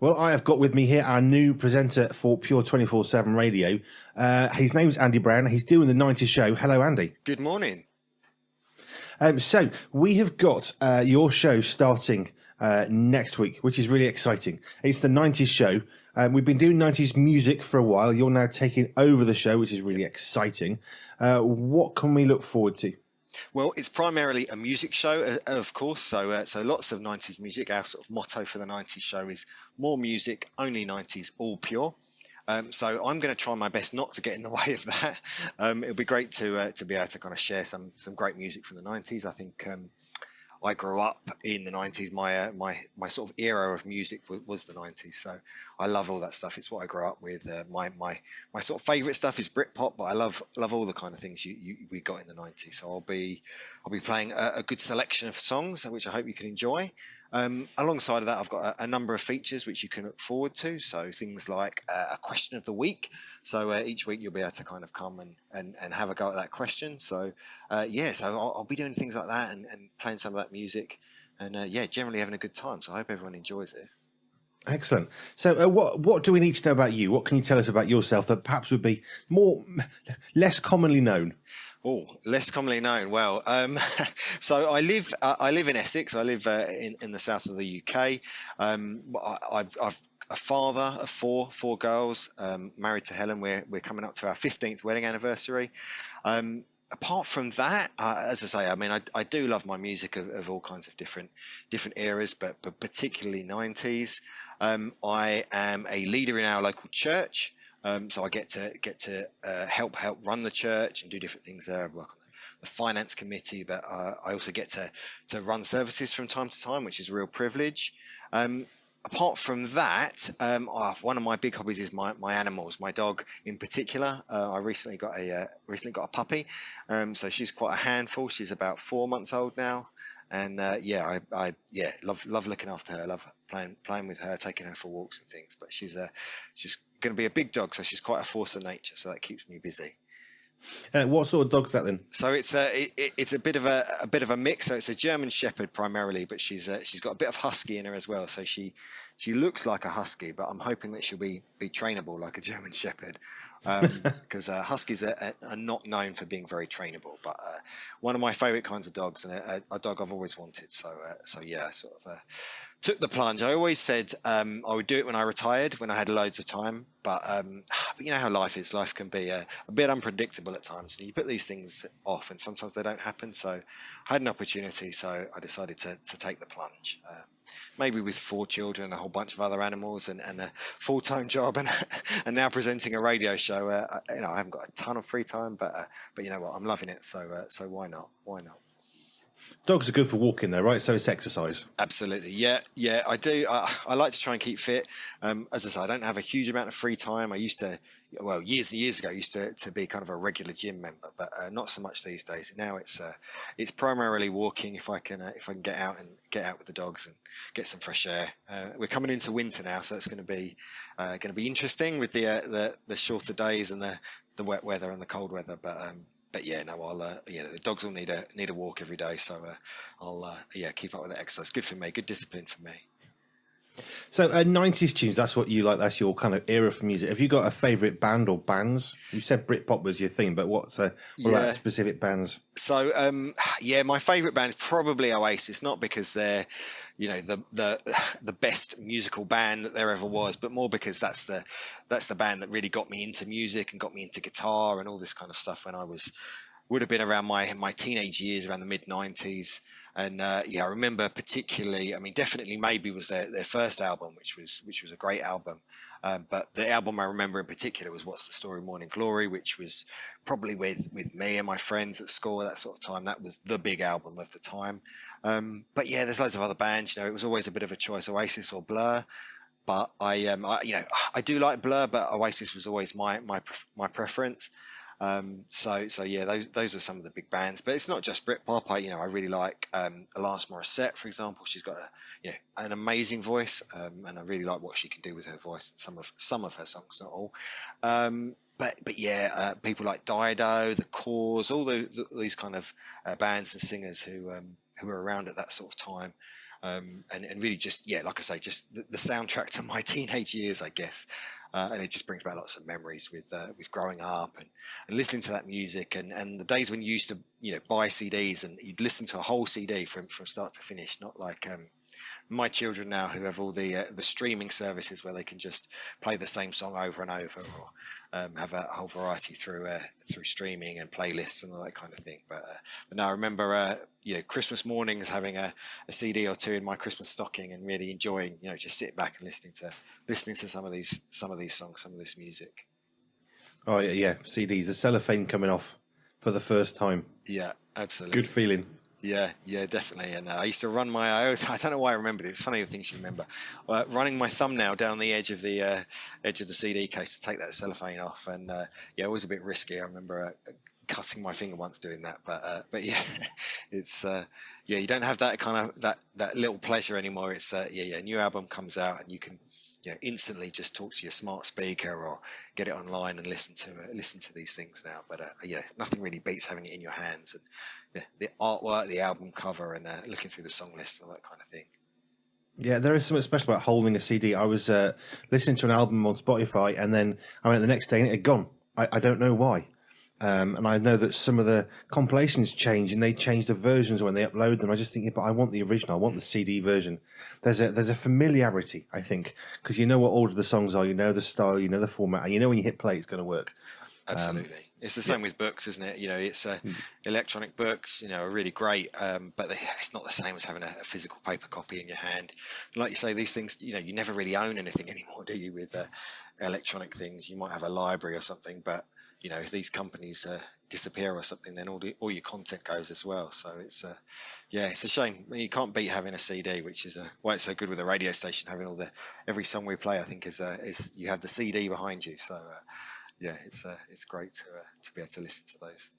Well, I have got with me here our new presenter for Pure 24/7 Radio. His name's Andy Brown. He's doing the 90s show. Hello, Andy. Good morning. So we have got your show starting next week, which is really exciting. It's the 90s show. We've been doing 90s music for a while. You're now taking over the show, which is really exciting. What can we look forward to? Well, it's primarily a music show, of course, so lots of 90s music. Our sort of motto for the 90s show is more music, only 90s, all pure. So I'm going to try my best not to get in the way of that. It'll be great to be able to kind of share some great music from the 90s. I think I grew up in the 90s. My sort of era of music was the 90s. So I love all that stuff. It's what I grew up with. My sort of favorite stuff is Britpop, but I love all the kind of things we got in the 90s. So I'll be playing a good selection of songs, which I hope you can enjoy. Alongside of that, I've got a number of features which you can look forward to. So things like a question of the week. So each week you'll be able to kind of come and have a go at that question. So so I'll be doing things like that and playing some of that music and generally having a good time. So I hope everyone enjoys it. Excellent. So what do we need to know about you? What can you tell us about yourself that perhaps would be less commonly known? Oh, less commonly known. Well, so I live in Essex. I live in the south of the UK. I've a father of four girls, married to Helen. We're coming up to our 15th wedding anniversary. Apart from that, as I say, I mean, I do love my music of all kinds of different eras, but particularly 90s. I am a leader in our local church. So I get to help run the church and do different things there. I work on the finance committee, but I also get to run services from time to time, which is a real privilege. Apart from that, one of my big hobbies is my animals, my dog in particular. I recently got a puppy, so she's quite a handful. She's about 4 months old now. And I love looking after her. I love playing with her, taking her for walks and things. But she's going to be a big dog, so she's quite a force of nature. So that keeps me busy. What sort of dog's that then? So it's a bit of a mix. So it's a German Shepherd primarily, but she's got a bit of husky in her as well. So she looks like a husky, but I'm hoping that she'll be trainable like a German Shepherd. Because huskies are not known for being very trainable, but one of my favorite kinds of dogs and a dog I've always wanted. So I sort of took the plunge. I always said I would do it when I retired, when I had loads of time, but you know how life is. Life can be a bit unpredictable at times, and you put these things off, and sometimes they don't happen. So I had an opportunity, so I decided to take the plunge. Maybe with 4 children and a whole bunch of other animals and a full-time job and now presenting a radio show. I haven't got a ton of free time, but you know what, I'm loving it. So why not? Dogs are good for walking, though, right? So it's exercise. Absolutely, yeah, I do. I like to try and keep fit. As I say, I don't have a huge amount of free time. I used to, years and years ago, I used to be kind of a regular gym member, but not so much these days. Now it's primarily walking. If I can get out with the dogs and get some fresh air. We're coming into winter now, so it's going to be interesting with the shorter days and the wet weather and the cold weather, but yeah, no, the dogs will need a walk every day, so I'll keep up with the exercise. Good for me, good discipline for me. So 90s tunes, that's what you like. That's your kind of era for music. Have you got a favourite band or bands? You said Britpop was your thing, but what about specific bands? So my favourite band is probably Oasis, not because they're the best musical band that there ever was, but more because that's the band that really got me into music and got me into guitar and all this kind of stuff when I would have been around my teenage years, around the mid 90s. And I remember particularly, definitely Maybe was their first album, which was a great album. But the album I remember in particular was What's the Story, Morning Glory, which was probably with me and my friends at school at that sort of time. That was the big album of the time. But yeah, there's loads of other bands. It was always a bit of a choice, Oasis or Blur. But I do like Blur, but Oasis was always my preference. So yeah, those are some of the big bands, but it's not just Britpop. I really like Alanis Morissette, for example. She's got an amazing voice, and I really like what she can do with her voice. Some of her songs, not all. But yeah, people like Dido, The Cause, all these kind of bands and singers who were around at that sort of time. and really just, yeah, like I say, just the soundtrack to my teenage years, I guess. And it just brings back lots of memories with growing up and listening to that music, and the days when you used to, buy CDs and you'd listen to a whole CD from start to finish, not like my children now, who have all the streaming services where they can just play the same song over and over, or have a whole variety through streaming and playlists and all that kind of thing. But no, I remember Christmas mornings having a CD or two in my Christmas stocking and really enjoying, just sitting back and listening to some of these songs, some of this music. Oh yeah, CDs, the cellophane coming off for the first time. Yeah, absolutely. Good feeling. Yeah, definitely. And I used to run I don't know why I remember this. It's funny the things you remember. Running my thumbnail down the edge of the CD case to take that cellophane off, and it was a bit risky. I remember cutting my finger once doing that, but yeah, it's you don't have that kind of that little pleasure anymore. It's a new album comes out and you can instantly just talk to your smart speaker or get it online and listen to these things now. But nothing really beats having it in your hands, and the artwork, the album cover, and looking through the song list and all that kind of thing. Yeah, there is something special about holding a CD. I was listening to an album on Spotify, and then I went the next day and it had gone. I don't know why. And I know that some of the compilations change, and they change the versions when they upload them. I just think, but I want the original. I want the CD version. There's a familiarity, I think, because you know what order the songs are, you know the style, you know the format, and you know when you hit play, it's going to work. Absolutely. It's the same with books, isn't it? It's electronic books, are really great, but it's not the same as having a physical paper copy in your hand. And like you say, these things, you never really own anything anymore, do you? With electronic things, you might have a library or something, but if these companies disappear or something, then all your content goes as well. So it's a shame. You can't beat having a CD, which is why it's so good with a radio station, having every song we play. I think is you have the CD behind you. So it's great to be able to listen to those.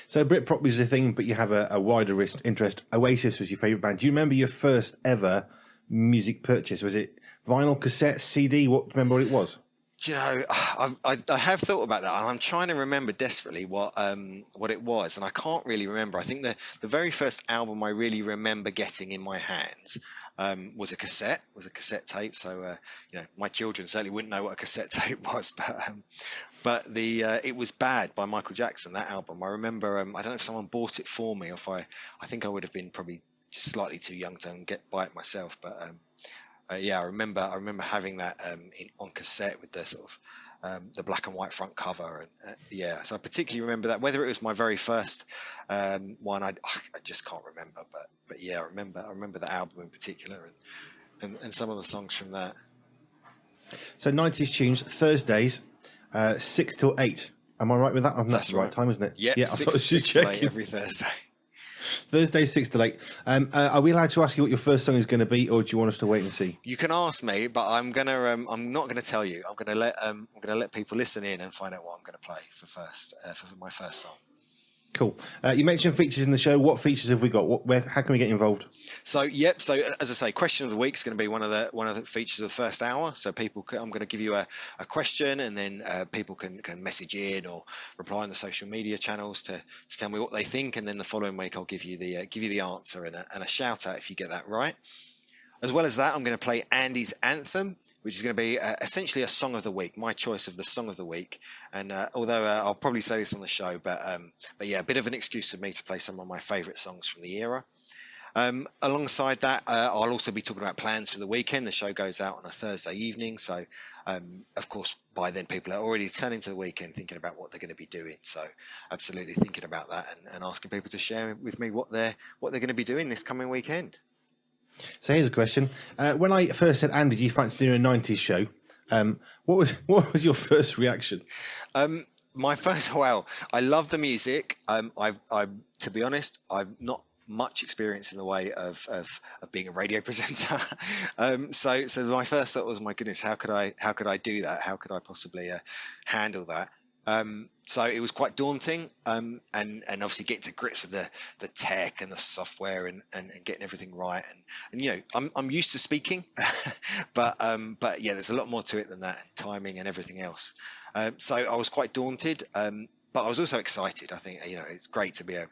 So Britpop is a thing, but you have a wider interest. Oasis was your favourite band. Do you remember your first ever music purchase? Was it vinyl, cassette, CD? Do you remember what it was? Do you know, I have thought about that, and I'm trying to remember desperately what it was, and I can't really remember. I think the very first album I really remember getting in my hands was a cassette tape. So my children certainly wouldn't know what a cassette tape was, but it was Bad by Michael Jackson, that album. I remember, I don't know if someone bought it for me, or if I think I would have been probably just slightly too young to buy it myself, but. I remember having that on cassette with the sort of the black and white front cover, and so I particularly remember that. Whether it was my very first one, I just can't remember, but I remember the album in particular, and some of the songs from that. So 90s tunes, Thursdays, 6 till 8. Am I right with that? That's the right time, isn't it? Yeah, 6 till 8 every Thursday. Thursday, 6 till 8. Are we allowed to ask you what your first song is going to be, or do you want us to wait and see? You can ask me, but I'm not gonna tell you. I'm gonna let people listen in and find out what I'm gonna play for my first song. Cool. You mentioned features in the show. What features have we got? How can we get involved? So as I say, question of the week is going to be one of the features of the first hour. So I'm going to give you a question, and then people can message in or reply on the social media channels to tell me what they think, and then the following week I'll give you the answer and a shout out if you get that right. As well as that, I'm going to play Andy's Anthem, which is going to be essentially a song of the week, my choice of the song of the week. And although I'll probably say this on the show, but a bit of an excuse for me to play some of my favourite songs from the era. Alongside that, I'll also be talking about plans for the weekend. The show goes out on a Thursday evening, so of course by then people are already turning to the weekend thinking about what they're going to be doing. So absolutely thinking about that and asking people to share with me what they're going to be doing this coming weekend. So here's a question. When I first said, Andy, do you fancy doing a 90s show? What was your first reaction? I love the music. To be honest, I've not much experience in the way of being a radio presenter. So my first thought was, my goodness, how could I do that? How could I possibly handle that? So it was quite daunting, and obviously getting to grips with the tech and the software and getting everything right. And I'm used to speaking, but there's a lot more to it than that, and timing and everything else. So I was quite daunted, but but I was also excited. I think it's great to be able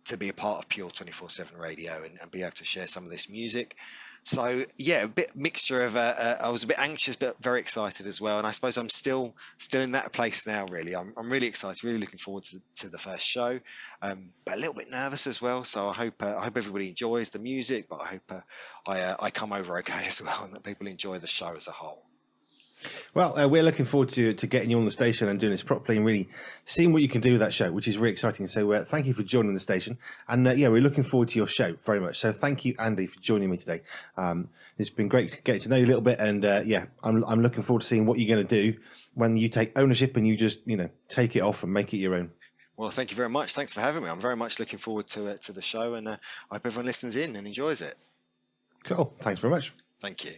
to be a part of Pure 24/7 Radio and be able to share some of this music. So yeah, a bit mixture of I was a bit anxious but very excited as well, and I suppose I'm still in that place now. Really, I'm really excited, really looking forward to the first show, but a little bit nervous as well. So I hope everybody enjoys the music, but I hope I come over okay as well, and that people enjoy the show as a whole. Well, we're looking forward to getting you on the station and doing this properly and really seeing what you can do with that show, which is really exciting. So thank you for joining the station. And yeah, we're looking forward to your show very much. So thank you, Andy, for joining me today. It's been great getting to know you a little bit. And yeah, I'm looking forward to seeing what you're going to do when you take ownership and you just, take it off and make it your own. Well, thank you very much. Thanks for having me. I'm very much looking forward to the show, and I hope everyone listens in and enjoys it. Cool. Thanks very much. Thank you.